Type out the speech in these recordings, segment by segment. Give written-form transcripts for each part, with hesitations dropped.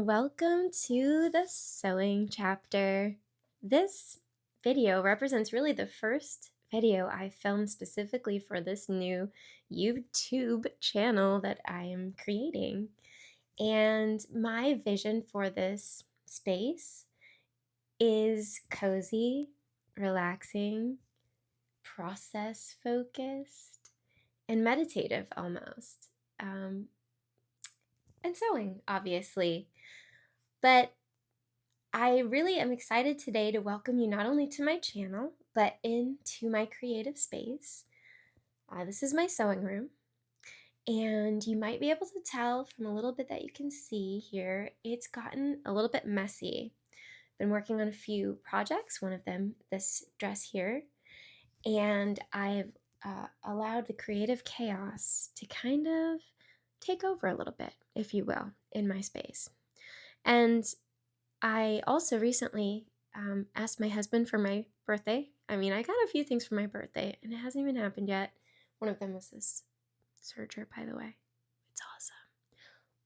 and welcome to the sewing chapter. This video represents really the first video I filmed specifically for this new YouTube channel that I am creating. And my vision for this space is cozy, relaxing, process focused, and meditative almost. And sewing, obviously. But I really am excited today to welcome you not only to my channel, but into my creative space. This is my sewing room, and you might be able to tell from a little bit that you can see here, it's gotten a little bit messy. Been working on a few projects, one of them this dress here, and I've allowed the creative chaos to kind of take over a little bit, if you will, in my space. And I also recently asked my husband for my birthday. I got a few things for my birthday, and it hasn't even happened yet. One of them was this serger, by the way. It's awesome.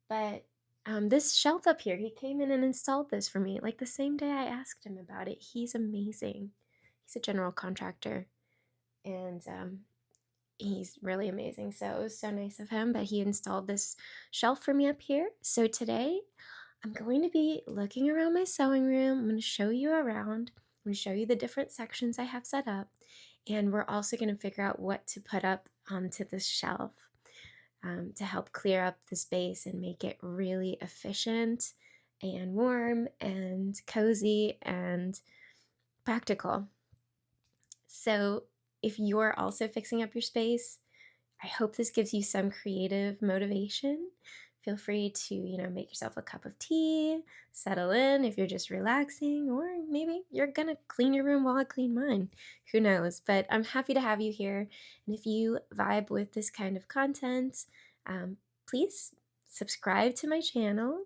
But this shelf up here, he came in and installed this for me, like the same day I asked him about it. He's amazing. He's a general contractor, and he's really amazing. So it was so nice of him, but he installed this shelf for me up here. So today, I'm going to be looking around my sewing room. I'm going to show you around. I'm going to show you the different sections I have set up. And we're also going to figure out what to put up onto this shelf to help clear up the space and make it really efficient and warm and cozy and practical. So if you're also fixing up your space, I hope this gives you some creative motivation. Feel free to, make yourself a cup of tea, settle in if you're just relaxing, or maybe you're gonna clean your room while I clean mine. Who knows? But I'm happy to have you here. And if you vibe with this kind of content, please subscribe to my channel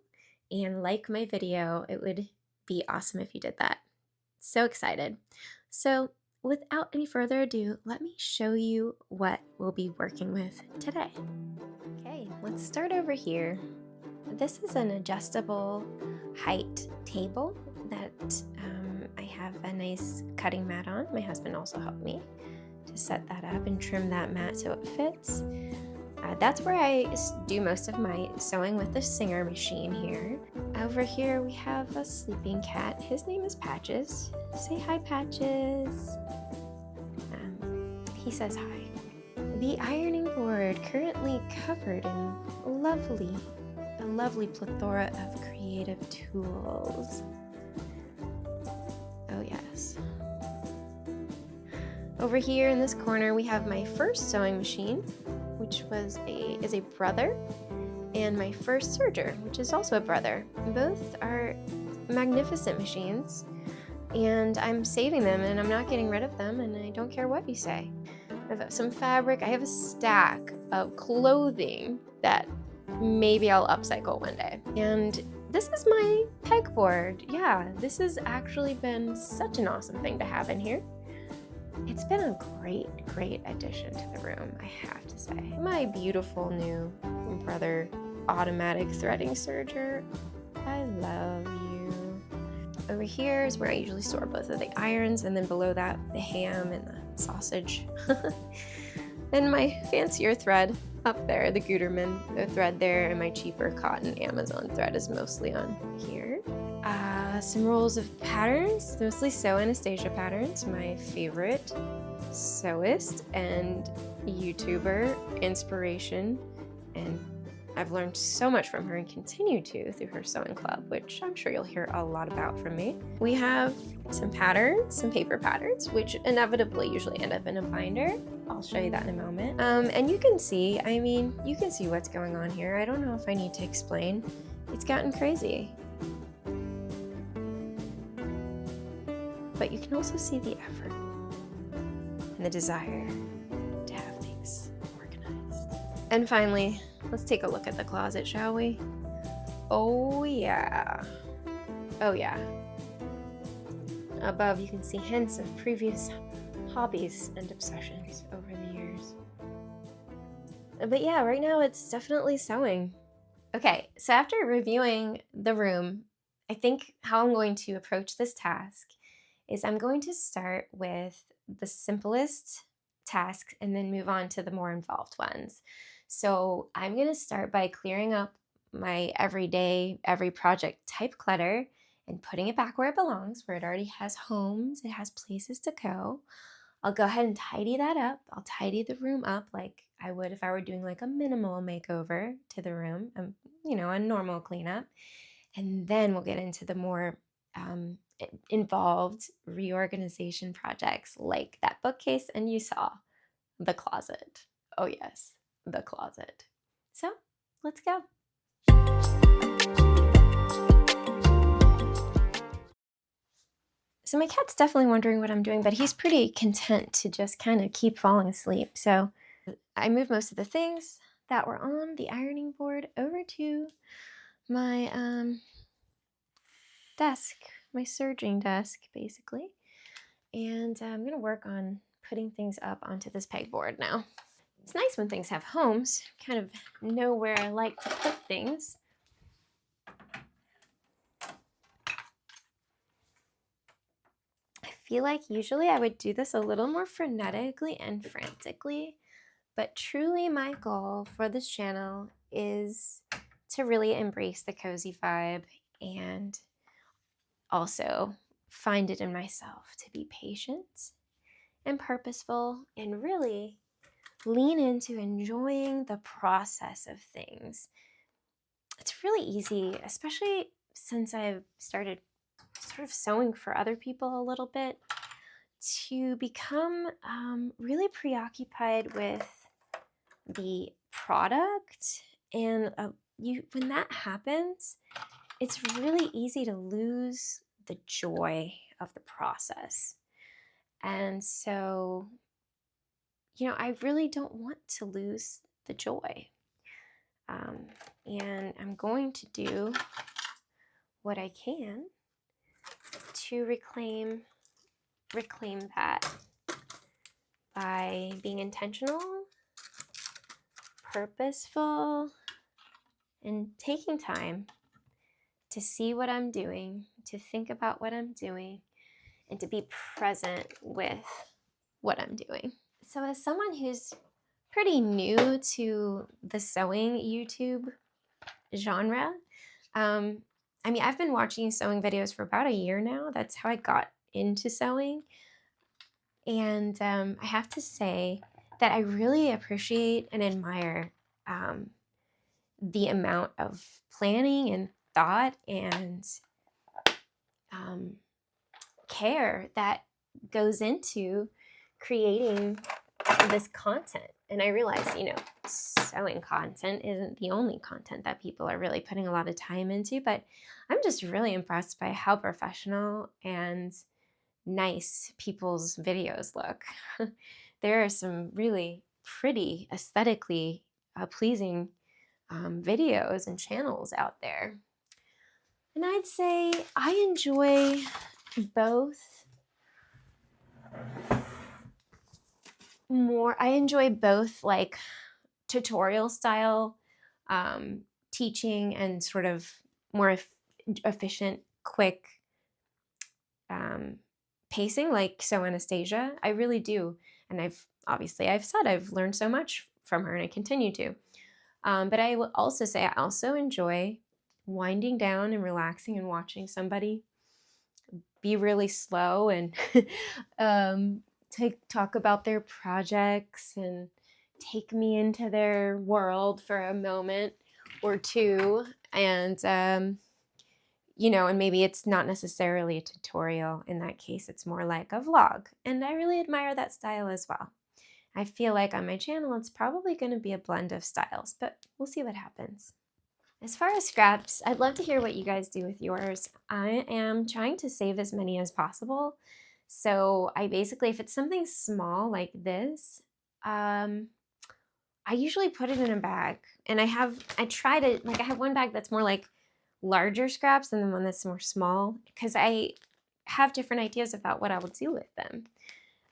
and like my video. It would be awesome if you did that. So excited. So without any further ado, let me show you what we'll be working with today. Okay, let's start over here. This is an adjustable height table that I have a nice cutting mat on. My husband also helped me to set that up and trim that mat so it fits. That's where I do most of my sewing with the Singer machine here. Over here we have a sleeping cat. His name is Patches. Say hi, Patches. He says hi. The ironing board currently covered in a lovely plethora of creative tools. Oh yes. Over here in this corner we have my first sewing machine, which is a brother, and my first serger, which is also a brother. Both are magnificent machines, and I'm saving them and I'm not getting rid of them, and I don't care what you say. I have some fabric. I have a stack of clothing that maybe I'll upcycle one day. And this is my pegboard. Yeah, this has actually been such an awesome thing to have in here. It's been a great addition to the room, I have to say. My beautiful new brother automatic threading serger. I love you. Over here is where I usually store both of the irons, and then below that, the ham and the sausage. And my fancier thread up there, the Gutermann thread there, and my cheaper cotton Amazon thread is mostly on here. Some rolls of patterns, mostly Sew Anastasia patterns, my favorite sewist and YouTuber inspiration, and I've learned so much from her and continue to through her sewing club, which I'm sure you'll hear a lot about from me. We have some patterns, some paper patterns, which inevitably usually end up in a binder. I'll show you that in a moment. And you can see what's going on here. I don't know if I need to explain. It's gotten crazy. But you can also see the effort and the desire to have things organized. And finally, let's take a look at the closet, shall we? Oh yeah. Above you can see hints of previous hobbies and obsessions over the years. But yeah, right now it's definitely sewing. Okay, so after reviewing the room, I think how I'm going to approach this task is I'm going to start with the simplest tasks and then move on to the more involved ones. So I'm going to start by clearing up my everyday, every project type clutter and putting it back where it belongs, where it already has homes, it has places to go. I'll go ahead and tidy that up. I'll tidy the room up like I would if I were doing like a minimal makeover to the room, a normal cleanup. And then we'll get into the more involved reorganization projects like that bookcase, and you saw the closet. Oh, yes, the closet. So let's go. So my cat's definitely wondering what I'm doing, but he's pretty content to just kind of keep falling asleep. So I moved most of the things that were on the ironing board over to my desk, my serging desk, basically. And I'm going to work on putting things up onto this pegboard now. It's nice when things have homes, kind of know where I like to put things. I feel like usually I would do this a little more frenetically and frantically, but truly my goal for this channel is to really embrace the cozy vibe and also find it in myself to be patient and purposeful and really lean into enjoying the process of things. It's really easy, especially since I've started sort of sewing for other people a little bit, to become really preoccupied with the product. And when that happens, it's really easy to lose the joy of the process. And so, I really don't want to lose the joy. And I'm going to do what I can to reclaim that by being intentional, purposeful, and taking time to see what I'm doing, to think about what I'm doing, and to be present with what I'm doing. So as someone who's pretty new to the sewing YouTube genre, I've been watching sewing videos for about a year now. That's how I got into sewing. And I have to say that I really appreciate and admire the amount of planning and thought and care that goes into creating this content. And I realize, sewing content isn't the only content that people are really putting a lot of time into, but I'm just really impressed by how professional and nice people's videos look. There are some really pretty, aesthetically pleasing videos and channels out there. And I'd say I enjoy both like tutorial style teaching and sort of more efficient, quick pacing, like Sew Anastasia. I really do. And I've said I've learned so much from her and I continue to. But I will also say I also enjoy winding down and relaxing and watching somebody be really slow and talk about their projects and take me into their world for a moment or two. And, and maybe it's not necessarily a tutorial. In that case, it's more like a vlog. And I really admire that style as well. I feel like on my channel, it's probably going to be a blend of styles, but we'll see what happens. As far as scraps, I'd love to hear what you guys do with yours. I am trying to save as many as possible. So I basically, if it's something small like this, I usually put it in a bag. And I have one bag that's more like larger scraps than the one that's more small, because I have different ideas about what I will do with them.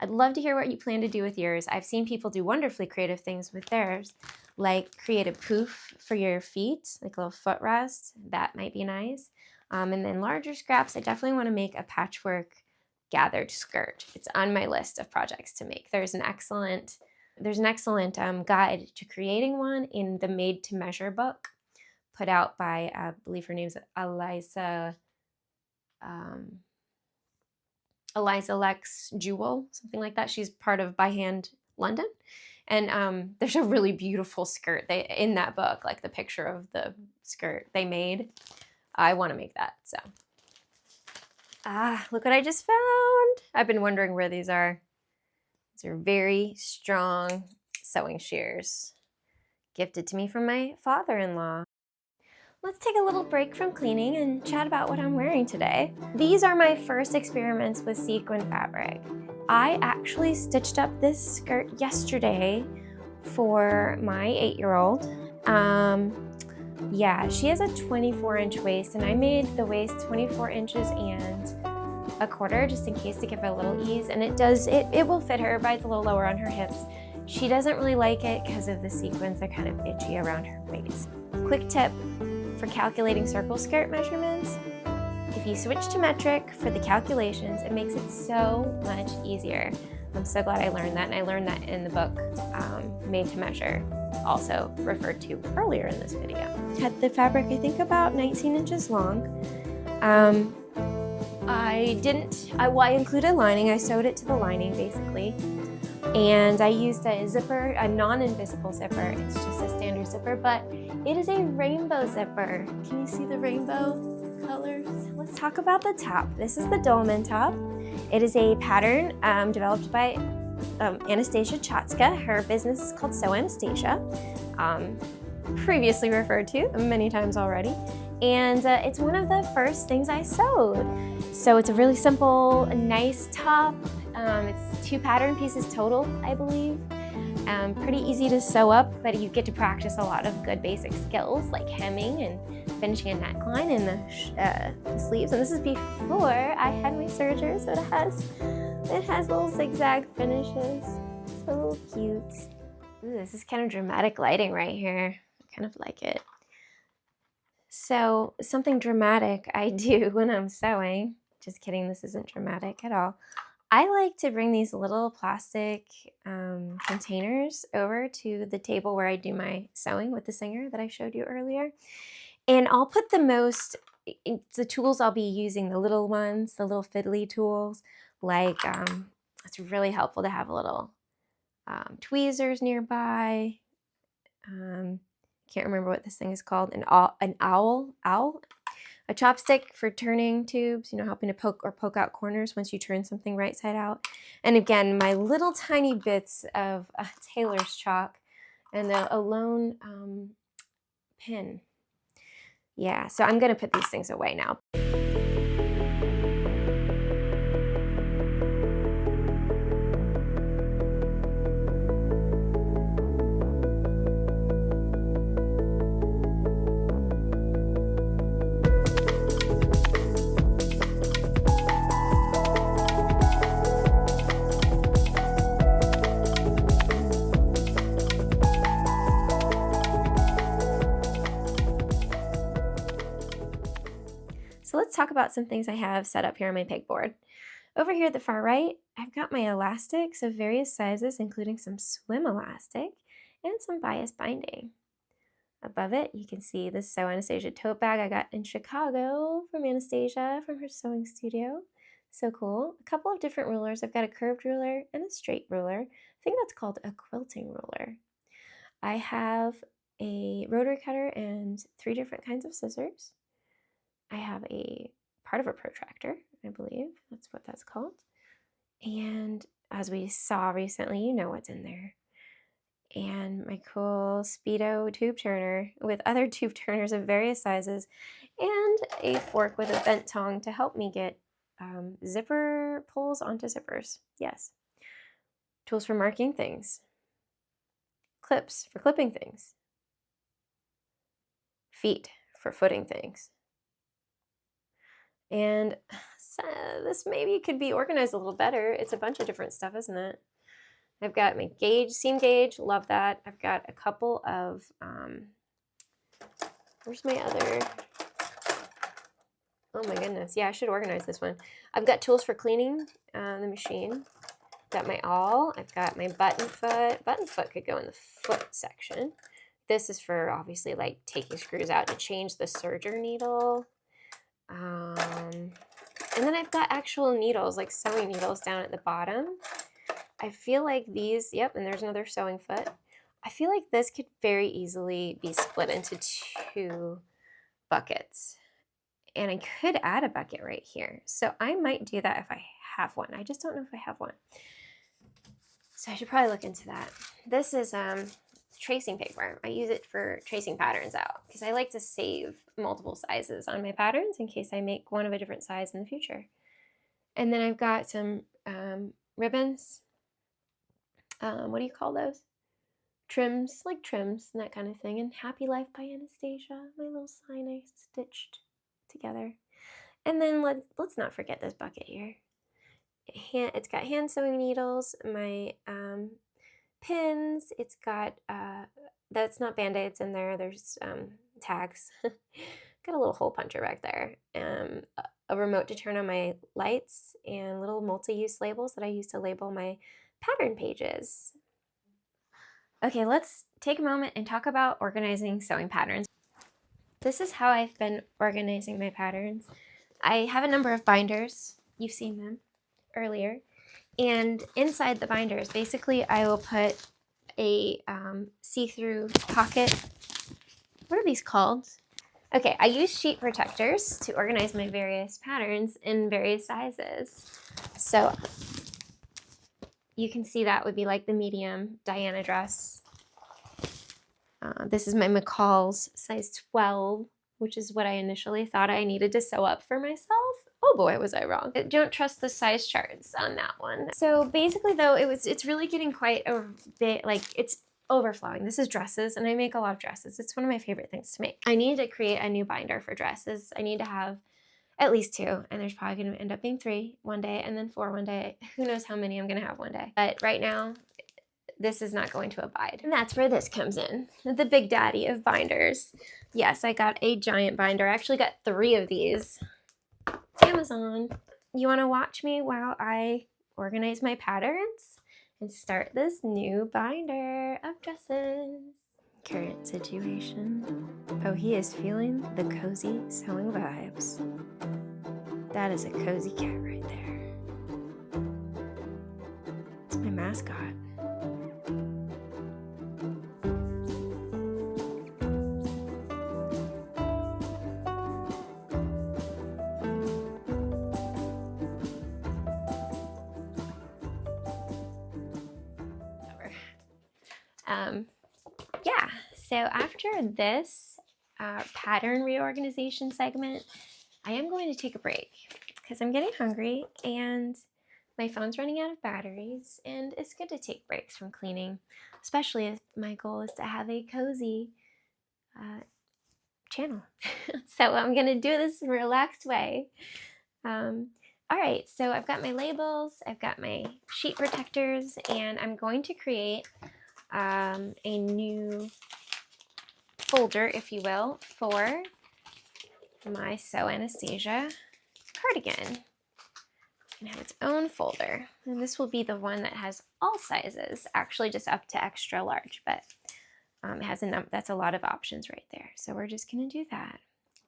I'd love to hear what you plan to do with yours. I've seen people do wonderfully creative things with theirs, like create a poof for your feet, like a little footrest. That might be nice. And then larger scraps, I definitely want to make a patchwork gathered skirt. It's on my list of projects to make. There's an excellent guide to creating one in the Made to Measure book, put out by, I believe her name's Eliza Lex Jewell, something like that. She's part of By Hand London. And there's a really beautiful skirt in that book, like the picture of the skirt they made. I want to make that, so. Look what I just found. I've been wondering where these are. These are very strong sewing shears, gifted to me from my father-in-law. Let's take a little break from cleaning and chat about what I'm wearing today. These are my first experiments with sequin fabric. I actually stitched up this skirt yesterday for my 8-year-old. Yeah, she has a 24-inch waist, and I made the waist 24 inches and a quarter just in case to give her a little ease, and it will fit her, but it's a little lower on her hips. She doesn't really like it because of the sequins. They're kind of itchy around her waist. Quick tip for calculating circle skirt measurements: if you switch to metric for the calculations, it makes it so much easier. I'm so glad I learned that, and I learned that in the book Made to Measure, also referred to earlier in this video. Cut the fabric, I think, about 19 inches long. I included lining. I sewed it to the lining, basically. And I used a zipper, a non-invisible zipper. It's just a standard zipper, but it is a rainbow zipper. Can you see the rainbow colors? Let's talk about the top. This is the dolman top. It is a pattern developed by Anastasia Chatska. Her business is called Sew Anastasia, previously referred to many times already. And it's one of the first things I sewed. So it's a really simple, nice top. It's 2 pattern pieces total, I believe. Pretty easy to sew up, but you get to practice a lot of good basic skills like hemming and finishing a neckline in the sleeves. And this is before I had my serger, so it has little zigzag finishes. So cute. Ooh, this is kind of dramatic lighting right here. I kind of like it. So something dramatic I do when I'm sewing, just kidding, this isn't dramatic at all. I like to bring these little plastic containers over to the table where I do my sewing with the singer that I showed you earlier. And I'll put the tools I'll be using, the little ones, the little fiddly tools, like it's really helpful to have a little tweezers nearby. Can't remember what this thing is called. An owl, a chopstick for turning tubes, helping to poke out corners once you turn something right side out. And again, my little tiny bits of tailor's chalk and a lone pin. Yeah, so I'm gonna put these things away now. So let's talk about some things I have set up here on my pegboard. Over here at the far right, I've got my elastics of various sizes, including some swim elastic and some bias binding. Above it, you can see this Sew Anastasia tote bag I got in Chicago from Anastasia from her sewing studio. So cool. A couple of different rulers. I've got a curved ruler and a straight ruler. I think that's called a quilting ruler. I have a rotary cutter and 3 different kinds of scissors. I have a part of a protractor, I believe. That's what that's called. And as we saw recently, you know what's in there. And my cool Speedo tube turner with other tube turners of various sizes, and a fork with a bent tongue to help me get zipper pulls onto zippers. Yes. Tools for marking things. Clips for clipping things. Feet for footing things. And so this maybe could be organized a little better. It's a bunch of different stuff, isn't it? I've got my gauge, seam gauge, love that. I've got a couple of, where's my other, oh my goodness, yeah, I should organize this one. I've got tools for cleaning the machine. Got my awl, I've got my button foot. Button foot could go in the foot section. This is for obviously like taking screws out to change the serger needle. And then I've got actual needles, like sewing needles down at the bottom. I feel like these, yep, and there's another sewing foot. I feel like this could very easily be split into 2 buckets. And I could add a bucket right here. So I might do that if I have one. I just don't know if I have one. So I should probably look into that. This is tracing paper. I use it for tracing patterns out because I like to save multiple sizes on my patterns in case I make one of a different size in the future. And then I've got some ribbons. What do you call those? Trims, like trims and that kind of thing. And Happy Life by Anastasia, my little sign I stitched together. And then let's not forget this bucket here. It's got hand sewing needles, my pins. It's got, that's not Band-Aids in there. There's tags. Got a little hole puncher back there. A remote to turn on my lights and little multi-use labels that I use to label my pattern pages. Okay, let's take a moment and talk about organizing sewing patterns. This is how I've been organizing my patterns. I have a number of binders. You've seen them earlier. And inside the binders, basically I will put a see-through pocket. What are these called? Okay, I use sheet protectors to organize my various patterns in various sizes. So you can see that would be like the medium Diana dress. This is my McCall's size 12, which is what I initially thought I needed to sew up for myself. Oh boy, was I wrong. I don't trust the size charts on that one. So basically though, it's really getting quite a bit, like it's overflowing. This is dresses, and I make a lot of dresses. It's one of my favorite things to make. I need to create a new binder for dresses. I need to have at least 2, and there's probably gonna end up being 3 one day, and then 4 one day. Who knows how many I'm gonna have one day. But right now, this is not going to abide. And that's where this comes in, the big daddy of binders. Yes, I got a giant binder. I actually got 3 of these. It's Amazon. You wanna watch me while I organize my patterns and start this new binder of dresses? Current situation. Oh, he is feeling the cozy sewing vibes. That is a cozy cat right there. It's my mascot. Yeah, so after this pattern reorganization segment, I am going to take a break because I'm getting hungry and my phone's running out of batteries, and it's good to take breaks from cleaning, especially if my goal is to have a cozy channel. So I'm going to do this in a relaxed way. All right, so I've got my labels, I've got my sheet protectors, and I'm going to create a new folder, if you will, for my Sew Anastasia cardigan. It has its own folder, and this will be the one that has all sizes, actually just up to extra large, but it has that's a lot of options right there. So we're just gonna do that.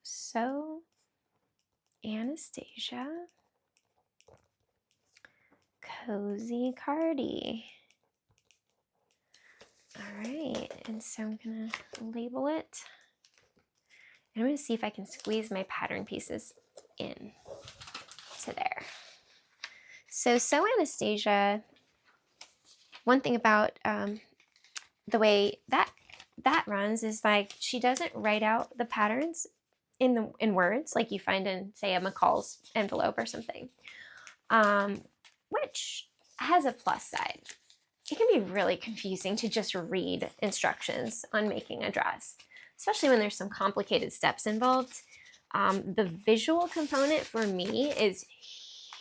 Sew Anastasia cozy cardi. All right, and so I'm gonna label it. And I'm gonna see if I can squeeze my pattern pieces in to there. So Sew Anastasia, one thing about the way that runs is like she doesn't write out the patterns in words like you find in, say, a McCall's envelope or something, which has a plus side. It can be really confusing to just read instructions on making a dress, especially when there's some complicated steps involved. The visual component for me is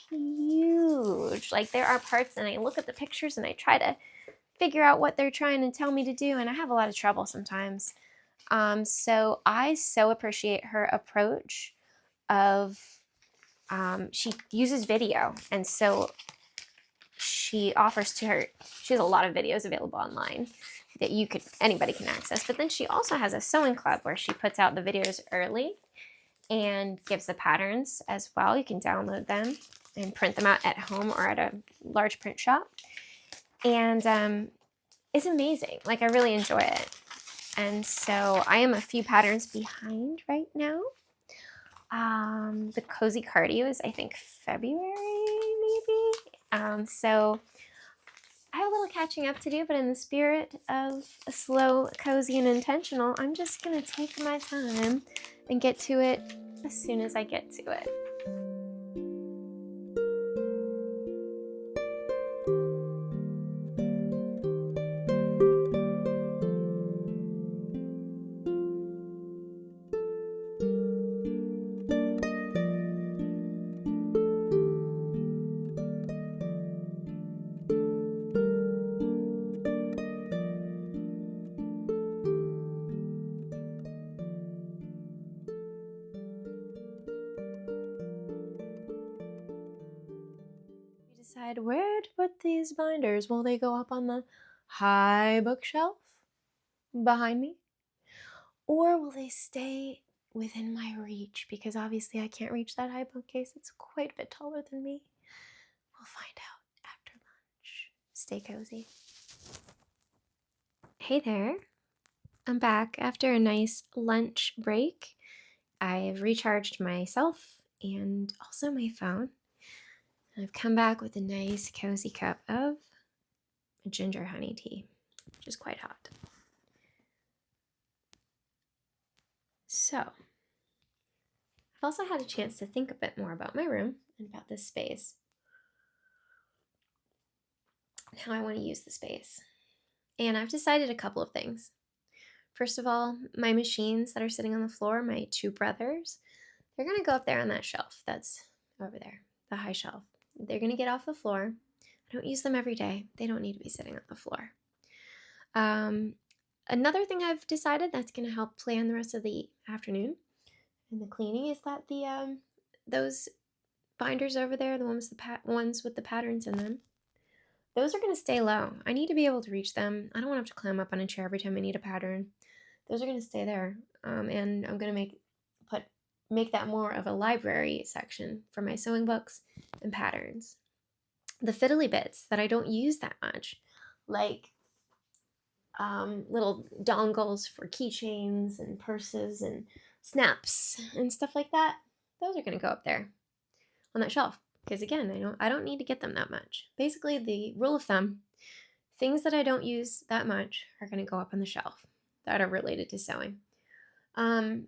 huge. Like there are parts and I look at the pictures and I try to figure out what they're trying to tell me to do, and I have a lot of trouble sometimes. So I so appreciate her approach of, she uses video, and so she offers to her, she has a lot of videos available online that anybody can access, but then she also has a sewing club where she puts out the videos early and gives the patterns as well. You can download them and print them out at home or at a large print shop. And it's amazing. Like, I really enjoy it. And so I am a few patterns behind right now. The Cozy Cardio is, I think, February, maybe. So I have a little catching up to do, but in the spirit of a slow, cozy, and intentional, I'm just gonna take my time and get to it as soon as I get to it. Decide where to put these binders. Will they go up on the high bookshelf behind me? Or will they stay within my reach? Because obviously I can't reach that high bookcase. It's quite a bit taller than me. We'll find out after lunch. Stay cozy. Hey there. I'm back after a nice lunch break. I've recharged myself and also my phone. I've come back with a nice cozy cup of ginger honey tea, which is quite hot. So, I've also had a chance to think a bit more about my room and about this space, and how I want to use the space. And I've decided a couple of things. First of all, my machines that are sitting on the floor, my two brothers, they're going to go up there on that shelf that's over there, the high shelf. They're going to get off the floor. I don't use them every day. They don't need to be sitting on the floor. Another thing I've decided that's going to help plan the rest of the afternoon and the cleaning is that those binders over there, the ones with the patterns in them, those are going to stay low. I need to be able to reach them. I don't want to have to climb up on a chair every time I need a pattern. Those are going to stay there, and I'm going to make that more of a library section for my sewing books and patterns. The fiddly bits that I don't use that much, like little dongles for keychains and purses and snaps and stuff like that, those are going to go up there on that shelf. Because again, I don't need to get them that much. Basically, the rule of thumb, things that I don't use that much are going to go up on the shelf that are related to sewing. And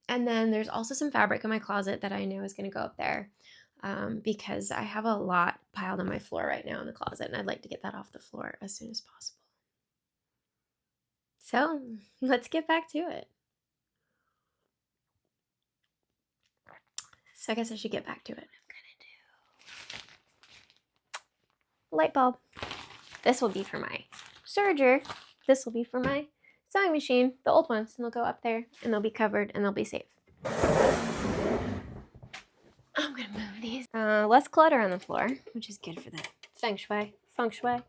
then there's also some fabric in my closet that I know is going to go up there because I have a lot piled on my floor right now in the closet, and I'd like to get that off the floor as soon as possible. So let's get back to it. So I guess I should get back to it. I'm going to do light bulb. This will be for my serger. This will be for my sewing machine, the old ones, and they'll go up there and they'll be covered and they'll be safe. I'm gonna move these. Less clutter on the floor, which is good for the feng shui. Feng shui.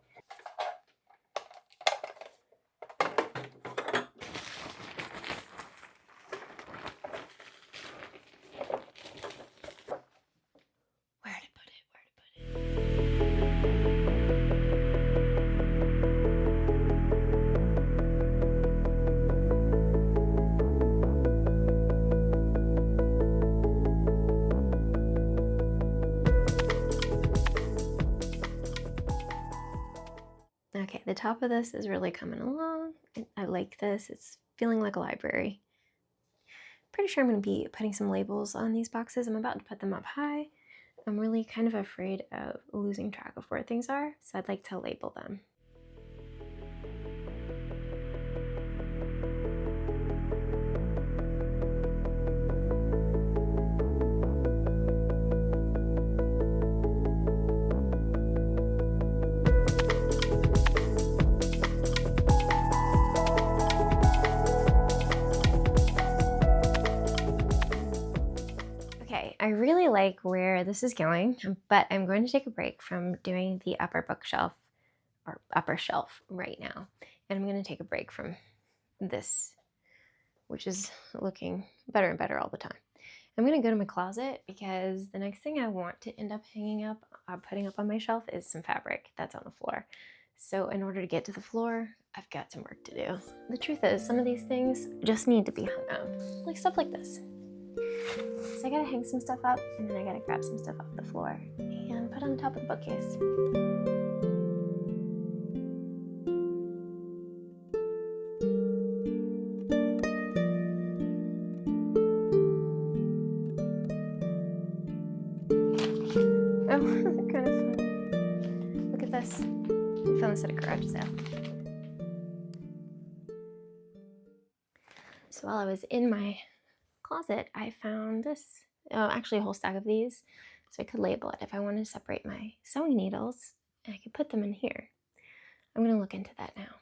Okay, the top of this is really coming along. I like this. It's feeling like a library. Pretty sure I'm going to be putting some labels on these boxes. I'm about to put them up high. I'm really kind of afraid of losing track of where things are, so I'd like to label them. like where this is going, but I'm going to take a break from doing the upper bookshelf or upper shelf right now. And I'm going to take a break from this, which is looking better and better all the time. I'm going to go to my closet because the next thing I want to end up hanging up, putting up on my shelf is some fabric that's on the floor. So in order to get to the floor, I've got some work to do. The truth is, some of these things just need to be hung up, like stuff like this. So I gotta hang some stuff up, and then I gotta grab some stuff off the floor and put on top of the bookcase. Oh, kind of fun. Look at this. I found this at a garage sale. So while I was in my closet, I found this, actually a whole stack of these, so I could label it. If I wanted to separate my sewing needles, I could put them in here. I'm going to look into that now.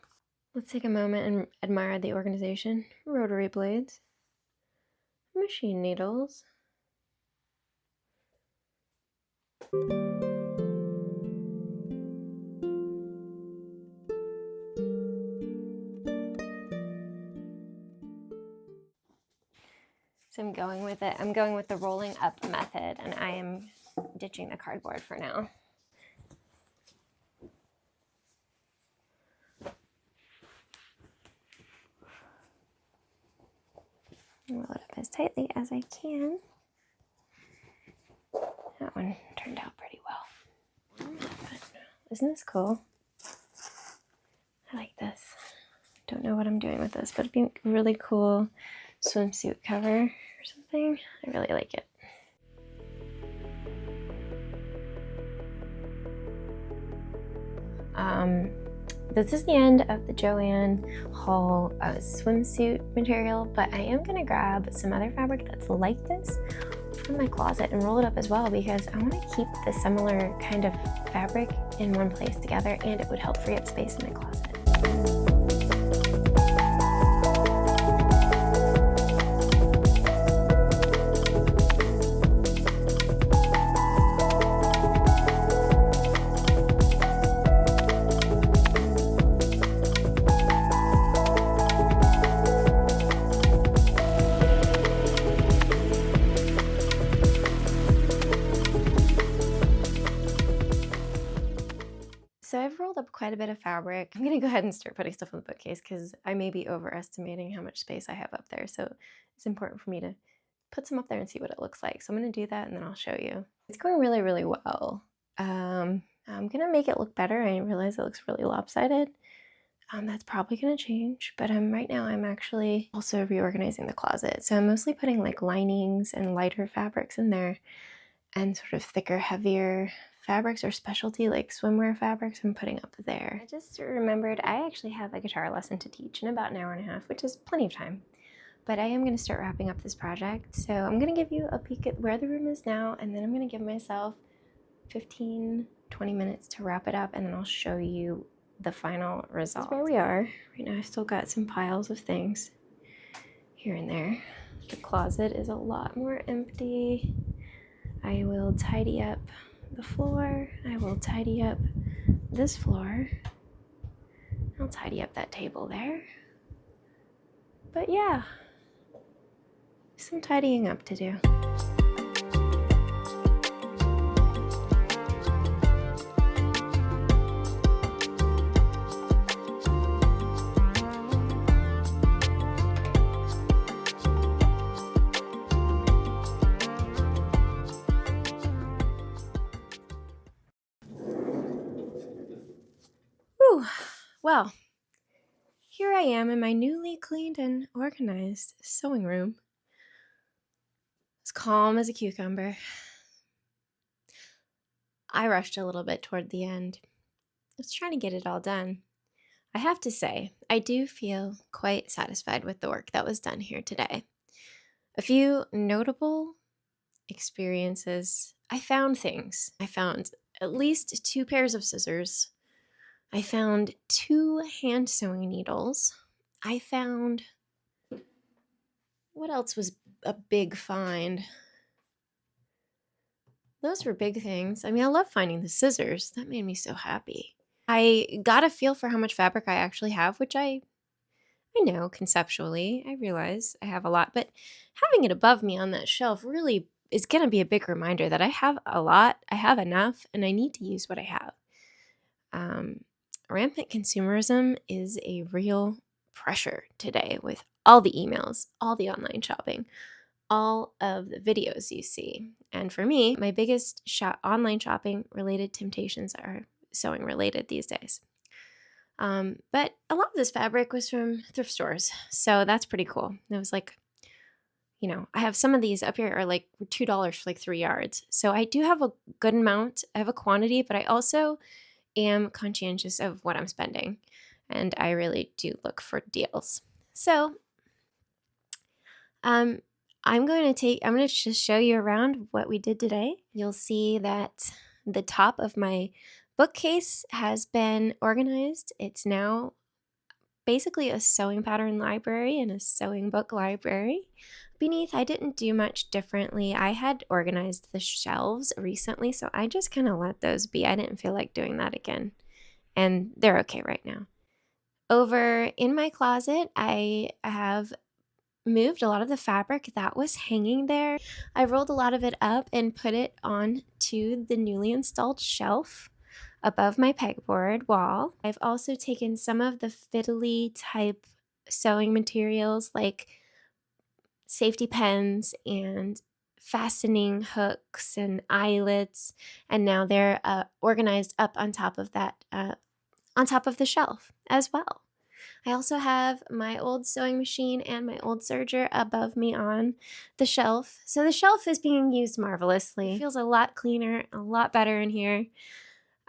Let's take a moment and admire the organization. Rotary blades, machine needles, so I'm going with it. I'm going with the rolling up method, and I am ditching the cardboard for now. Roll it up as tightly as I can. That one turned out pretty well. Isn't this cool? I like this. Don't know what I'm doing with this, but it'd be a really cool swimsuit cover or something. I really like it. This is the end of the Joanne haul swimsuit material, but I am going to grab some other fabric that's like this from my closet and roll it up as well, because I want to keep the similar kind of fabric in one place together, and it would help free up space in my closet. So I've rolled up quite a bit of fabric. I'm gonna go ahead and start putting stuff on the bookcase because I may be overestimating how much space I have up there. So it's important for me to put some up there and see what it looks like. So I'm gonna do that and then I'll show you. It's going really, really well. I'm gonna make it look better. I realize it looks really lopsided. That's probably gonna change, but right now I'm actually also reorganizing the closet. So I'm mostly putting like linings and lighter fabrics in there and sort of thicker, heavier fabrics or specialty like swimwear fabrics I'm putting up there. I just remembered I actually have a guitar lesson to teach in about an hour and a half, which is plenty of time. But I am going to start wrapping up this project. So I'm going to give you a peek at where the room is now, and then I'm going to give myself 15-20 minutes to wrap it up, and then I'll show you the final result. This is where we are. Right now I've still got some piles of things here and there. The closet is a lot more empty. I will tidy up the floor. I will tidy up this floor. I'll tidy up that table there. But yeah, some tidying up to do. Whew. Well, here I am in my newly cleaned and organized sewing room. As calm as a cucumber. I rushed a little bit toward the end. I was trying to get it all done. I have to say, I do feel quite satisfied with the work that was done here today. A few notable experiences. I found things. I found at least 2 pairs of scissors. I found 2 hand sewing needles. I found, what else was a big find? those were big things. I mean, I love finding the scissors. That made me so happy. I got a feel for how much fabric I actually have, which I know conceptually. I realize I have a lot, but having it above me on that shelf really is going to be a big reminder that I have a lot, I have enough, and I need to use what I have. Rampant consumerism is a real pressure today with all the emails, all the online shopping, all of the videos you see. And for me, my biggest online shopping related temptations are sewing related these days. But a lot of this fabric was from thrift stores, so that's pretty cool. It was like, I have some of these up here are like $2 for like 3 yards. So I do have a good amount. I have a quantity, but I also am conscientious of what I'm spending, and I really do look for deals. So, I'm going to just show you around what we did today. You'll see that the top of my bookcase has been organized. It's now basically a sewing pattern library and a sewing book library. Beneath, I didn't do much differently. I had organized the shelves recently, so I just kind of let those be. I didn't feel like doing that again, and they're okay right now. Over in my closet, I have moved a lot of the fabric that was hanging there. I rolled a lot of it up and put it on to the newly installed shelf above my pegboard wall. I've also taken some of the fiddly type sewing materials like safety pins and fastening hooks and eyelets, and now they're organized up on top of that, on top of the shelf as well. I also have my old sewing machine and my old serger above me on the shelf. So the shelf is being used marvelously. It feels a lot cleaner, a lot better in here.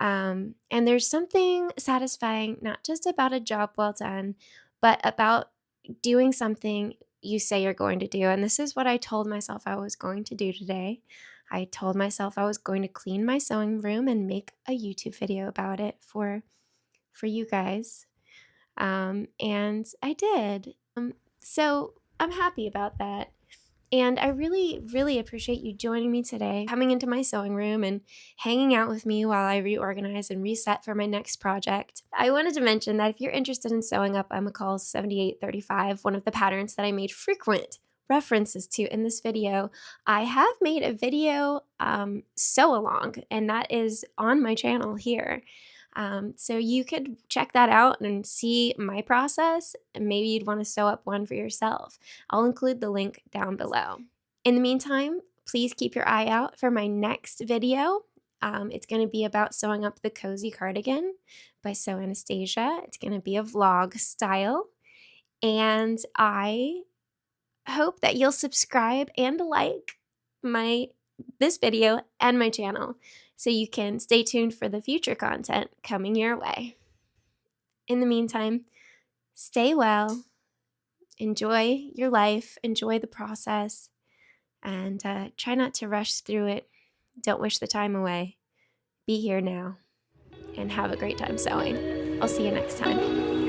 And there's something satisfying, not just about a job well done, but about doing something you say you're going to do. And this is what I told myself I was going to do today. I told myself I was going to clean my sewing room and make a YouTube video about it for you guys. And I did. So I'm happy about that. And I really, really appreciate you joining me today, coming into my sewing room and hanging out with me while I reorganize and reset for my next project. I wanted to mention that if you're interested in sewing up McCall's 7835, one of the patterns that I made frequent references to in this video, I have made a video sew along, and that is on my channel here. So you could check that out and see my process, and maybe you'd want to sew up one for yourself. I'll include the link down below. In the meantime, please keep your eye out for my next video. It's going to be about sewing up the cozy cardigan by Sew Anastasia. It's going to be a vlog style, and I hope that you'll subscribe and like this video and my channel, so you can stay tuned for the future content coming your way. In the meantime, stay well, enjoy your life, enjoy the process, and try not to rush through it. Don't wish the time away. Be here now, and have a great time sewing. I'll see you next time.